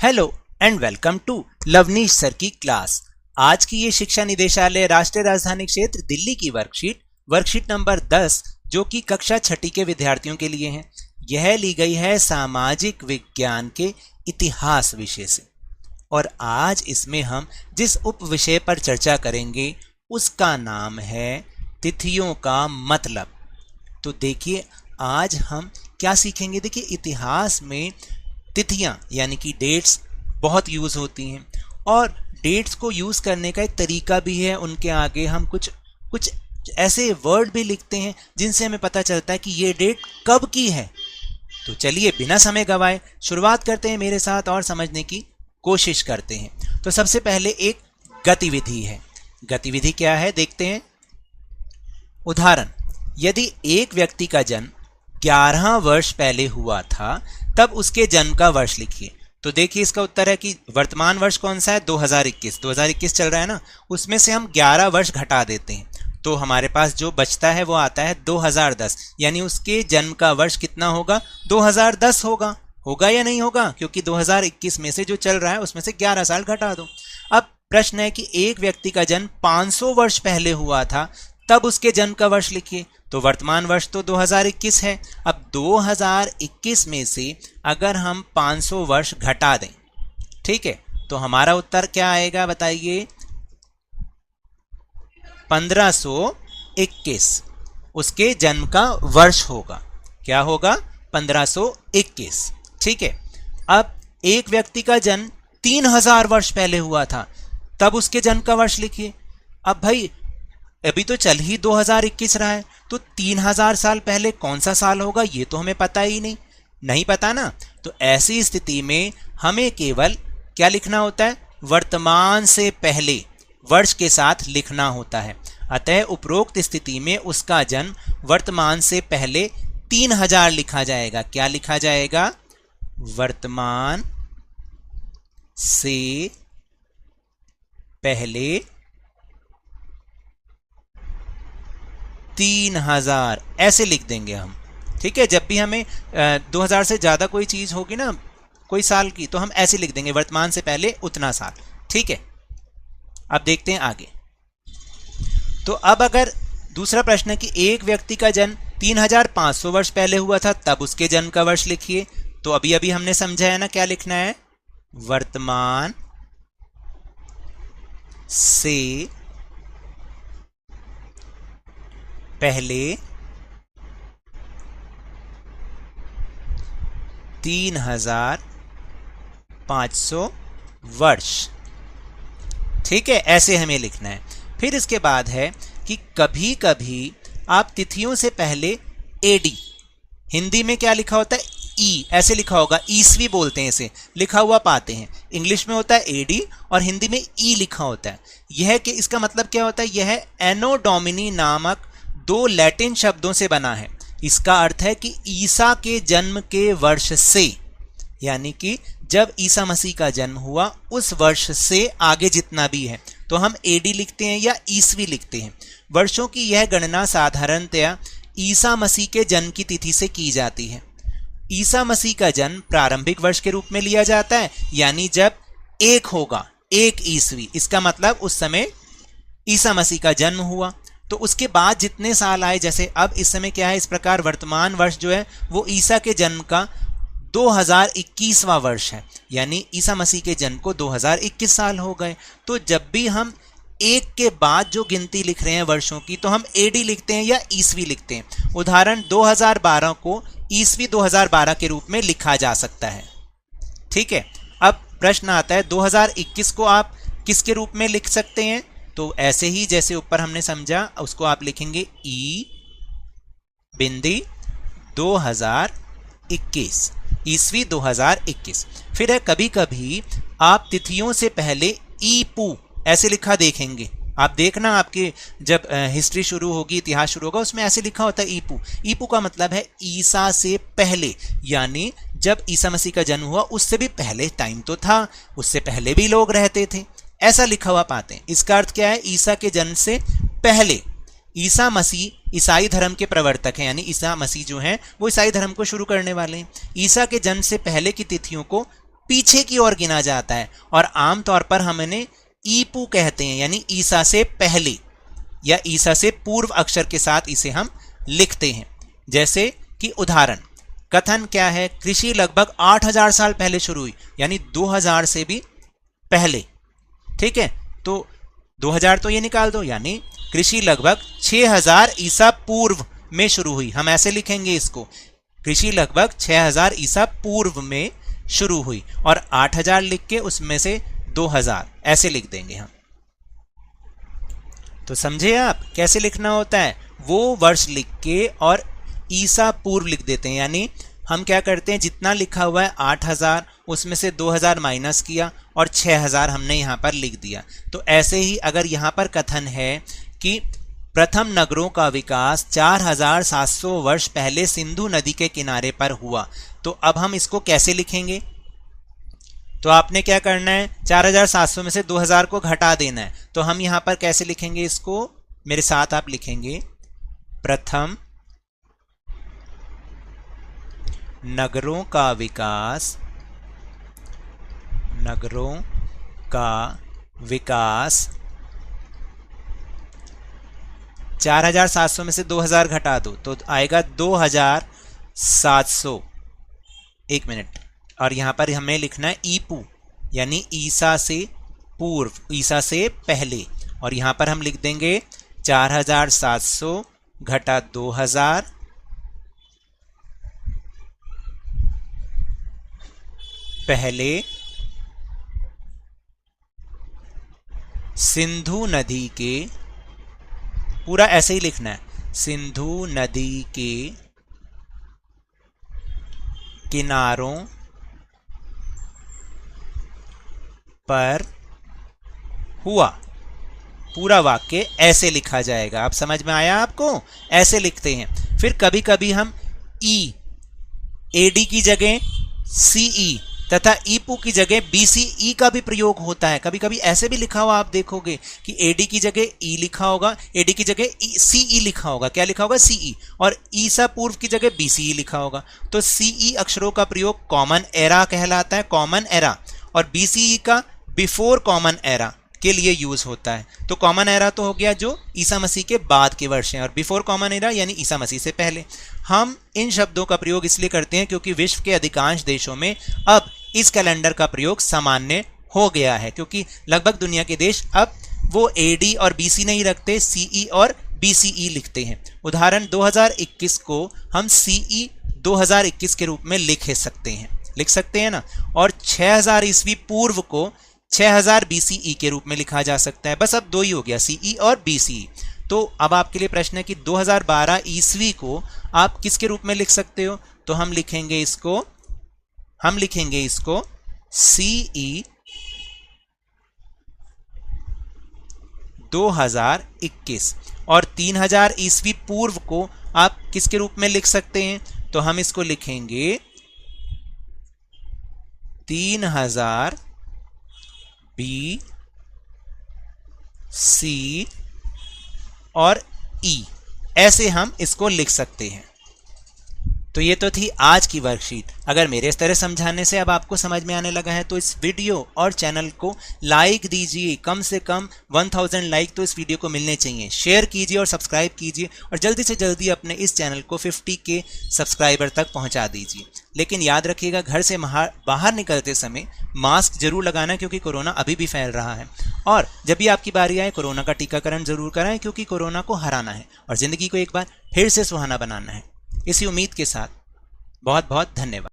Hello and welcome to Lovneesh sir की class. आज की ये शिक्षा निदेशालय राष्ट्रीय राजधानी क्षेत्र दिल्ली की वर्कशीट नंबर 10 जो कि कक्षा छठी के विद्यार्थियों के लिए है। यह ली गई है सामाजिक विज्ञान के इतिहास विषय से और आज इसमें हम जिस उप विषय पर चर्चा करेंगे उसका नाम है तिथियों का मतलब। तो देखिए आज हम क्या सीखेंगे। देखिए इतिहास में तिथियां यानी कि डेट्स बहुत यूज़ होती हैं और डेट्स को यूज़ करने का एक तरीका भी है। उनके आगे हम कुछ ऐसे वर्ड भी लिखते हैं जिनसे हमें पता चलता है कि ये डेट कब की है। तो चलिए बिना समय गवाए शुरुआत करते हैं मेरे साथ और समझने की कोशिश करते हैं। तो सबसे पहले एक गतिविधि है। गतिविधि क्या है देखते हैं। उदाहरण, यदि एक व्यक्ति का जन्म 11 वर्ष पहले हुआ था तब उसके जन्म का वर्ष लिखिए। तो देखिए इसका उत्तर है कि वर्तमान वर्ष कौन सा है, 2021 चल रहा है ना, उसमें से हम 11 वर्ष घटा देते हैं तो हमारे पास जो बचता है वो आता है 2010। यानी उसके जन्म का वर्ष कितना होगा, 2010 होगा या नहीं होगा, क्योंकि 2021 में से जो चल रहा है उसमें से 11 साल घटा दो। अब प्रश्न है कि एक व्यक्ति का जन्म 500 वर्ष पहले हुआ था तब उसके जन्म का वर्ष लिखिए। तो वर्तमान वर्ष तो 2021 है। अब 2021 में से अगर हम 500 वर्ष घटा दें, ठीक है, तो हमारा उत्तर क्या आएगा बताइए, 1521 उसके जन्म का वर्ष होगा। क्या होगा, 1521। ठीक है। अब एक व्यक्ति का जन्म 3000 वर्ष पहले हुआ था तब उसके जन्म का वर्ष लिखिए। अब भाई अभी तो चल ही 2021 रहा है तो 3000 साल पहले कौन सा साल होगा ये तो हमें पता ही नहीं पता ना। तो ऐसी स्थिति में हमें केवल क्या लिखना होता है, वर्तमान से पहले वर्ष के साथ लिखना होता है। अतः उपरोक्त स्थिति में उसका जन्म वर्तमान से पहले 3000 लिखा जाएगा। क्या लिखा जाएगा, वर्तमान से पहले 3000 ऐसे लिख देंगे हम। ठीक है, जब भी हमें 2000 से ज़्यादा कोई चीज़ होगी ना कोई साल की तो हम ऐसे लिख देंगे, वर्तमान से पहले उतना साल। ठीक है, अब देखते हैं आगे। तो अब अगर दूसरा प्रश्न है कि एक व्यक्ति का जन्म 3500 वर्ष पहले हुआ था तब उसके जन्म का वर्ष लिखिए। तो अभी अभी हमने समझा है ना क्या लिखना है, वर्तमान से पहले 3500 वर्ष। ठीक है, ऐसे हमें लिखना है। फिर इसके बाद है कि कभी कभी आप तिथियों से पहले एडी, हिंदी में क्या लिखा होता है, ई ऐसे लिखा होगा, ईसवी बोलते हैं इसे, लिखा हुआ पाते हैं। इंग्लिश में होता है एडी और हिंदी में ई लिखा होता है। यह कि इसका मतलब क्या होता है, यह एनो डोमिनी नामक 2 लैटिन शब्दों से बना है। इसका अर्थ है कि ईसा के जन्म के वर्ष से, यानी कि जब ईसा मसीह का जन्म हुआ उस वर्ष से आगे जितना भी है तो हम एडी लिखते हैं या ईसवी लिखते हैं। वर्षों की यह गणना साधारणतया ईसा मसीह के जन्म की तिथि से की जाती है। ईसा मसीह का जन्म प्रारंभिक वर्ष के रूप में लिया जाता है, यानी जब 1 होगा, 1 ईसवी, इसका मतलब उस समय ईसा मसीह का जन्म हुआ। तो उसके बाद जितने साल आए, जैसे अब इस समय क्या है, इस प्रकार वर्तमान वर्ष जो है वो ईसा के जन्म का 2021वां वर्ष है, यानी ईसा मसीह के जन्म को 2021 साल हो गए। तो जब भी हम 1 के बाद जो गिनती लिख रहे हैं वर्षों की तो हम एडी लिखते हैं या ईसवी लिखते हैं। उदाहरण 2012 को ईसवी 2012 के रूप में लिखा जा सकता है। ठीक है, अब प्रश्न आता है 2021 को आप किसके रूप में लिख सकते हैं। तो ऐसे ही जैसे ऊपर हमने समझा उसको आप लिखेंगे ई बिंदी 2021, ईसवी 2021। फिर है कभी कभी आप तिथियों से पहले ईपू ऐसे लिखा देखेंगे। आप देखना आपके जब हिस्ट्री शुरू होगी, इतिहास शुरू होगा, उसमें ऐसे लिखा होता है ईपू। ईपू का मतलब है ईसा से पहले, यानी जब ईसा मसीह का जन्म हुआ उससे भी पहले टाइम तो था, उससे पहले भी लोग रहते थे, ऐसा लिखा हुआ पाते हैं। इसका अर्थ क्या है, ईसा के जन्म से पहले। ईसा मसीह ईसाई धर्म के प्रवर्तक हैं, यानी ईसा मसीह जो हैं वो ईसाई धर्म को शुरू करने वाले हैं। ईसा के जन्म से पहले की तिथियों को पीछे की ओर गिना जाता है और आमतौर पर हम इन्हें ईपू कहते हैं, यानी ईसा से पहले या ईसा से पूर्व अक्षर के साथ इसे हम लिखते हैं। जैसे कि उदाहरण कथन क्या है, कृषि लगभग 8000 साल पहले शुरू हुई, यानी 2000 से भी पहले। ठीक है, तो 2000 तो ये निकाल दो, यानी कृषि लगभग 6000 ईसा पूर्व में शुरू हुई। हम ऐसे लिखेंगे इसको, कृषि लगभग 6000 ईसा पूर्व में शुरू हुई, और 8000 लिख के उसमें से 2000 ऐसे लिख देंगे हम। तो समझे आप कैसे लिखना होता है, वो वर्ष लिख के और ईसा पूर्व लिख देते हैं। यानी हम क्या करते हैं, जितना लिखा हुआ है 8000 उसमें से 2000 माइनस किया और 6000 हमने यहाँ पर लिख दिया। तो ऐसे ही अगर यहाँ पर कथन है कि प्रथम नगरों का विकास 4700 वर्ष पहले सिंधु नदी के किनारे पर हुआ, तो अब हम इसको कैसे लिखेंगे। तो आपने क्या करना है, 4700 में से 2000 को घटा देना है। तो हम यहाँ पर कैसे लिखेंगे इसको, मेरे साथ आप लिखेंगे, प्रथम नगरों का विकास 4700 में से 2000 घटा दो तो आएगा 2700। एक मिनट, और यहां पर हमें लिखना है ईपू, यानी ईसा से पूर्व, ईसा से पहले, और यहां पर हम लिख देंगे 4700 घटा 2000 पहले सिंधु नदी के, पूरा ऐसे ही लिखना है, सिंधु नदी के किनारों पर हुआ। पूरा वाक्य ऐसे लिखा जाएगा। आप समझ में आया आपको, ऐसे लिखते हैं। फिर कभी कभी हम एडी की जगह सीई तथा ईपू की जगह बीसीई का भी प्रयोग होता है। कभी कभी ऐसे भी लिखा हुआ आप देखोगे कि एडी की जगह ई लिखा होगा, एडी की जगह सीई लिखा होगा। क्या लिखा होगा, सीई, और ईसा पूर्व की जगह बीसीई लिखा होगा। तो सीई अक्षरों का प्रयोग कॉमन एरा कहलाता है, कॉमन एरा, और बीसीई का बिफोर कॉमन एरा के लिए यूज होता है। तो कॉमन एरा तो हो गया जो ईसा मसीह के बाद के वर्ष हैं, और बिफोर कॉमन एरा यानी ईसा मसीह से पहले। हम इन शब्दों का प्रयोग इसलिए करते हैं क्योंकि विश्व के अधिकांश देशों में अब इस कैलेंडर का प्रयोग सामान्य हो गया है, क्योंकि लगभग दुनिया के देश अब वो एडी और बीसी नहीं रखते, सीई और बीसीई लिखते हैं। उदाहरण 2021 को हम सीई 2021 के रूप में लिख सकते हैं ना, और 6000 ईस्वी पूर्व को 6000 बीसीई के रूप में लिखा जा सकता है। बस अब दो ही हो गया, सीई और बीसीई। तो अब आपके लिए प्रश्न है कि 2012 ईस्वी को आप किसके रूप में लिख सकते हो। तो हम लिखेंगे इसको सीई 2021, और 3000 ईस्वी पूर्व को आप किसके रूप में लिख सकते हैं। तो हम इसको लिखेंगे 3000 बी सी और ई, ऐसे हम इसको लिख सकते हैं। तो ये तो थी आज की वर्कशीट। अगर मेरे इस तरह समझाने से अब आपको समझ में आने लगा है तो इस वीडियो और चैनल को लाइक दीजिए, कम से कम 1000 लाइक तो इस वीडियो को मिलने चाहिए। शेयर कीजिए और सब्सक्राइब कीजिए, और जल्दी से जल्दी अपने इस चैनल को 50 के सब्सक्राइबर तक पहुंचा दीजिए। लेकिन याद रखिएगा, घर से बाहर निकलते समय मास्क जरूर लगाना, क्योंकि कोरोना अभी भी फैल रहा है। और जब भी आपकी बारी आए, कोरोना का टीकाकरण जरूर कराएं, क्योंकि कोरोना को हराना है और जिंदगी को एक बार फिर से सुहाना बनाना है। इसी उम्मीद के साथ बहुत बहुत धन्यवाद।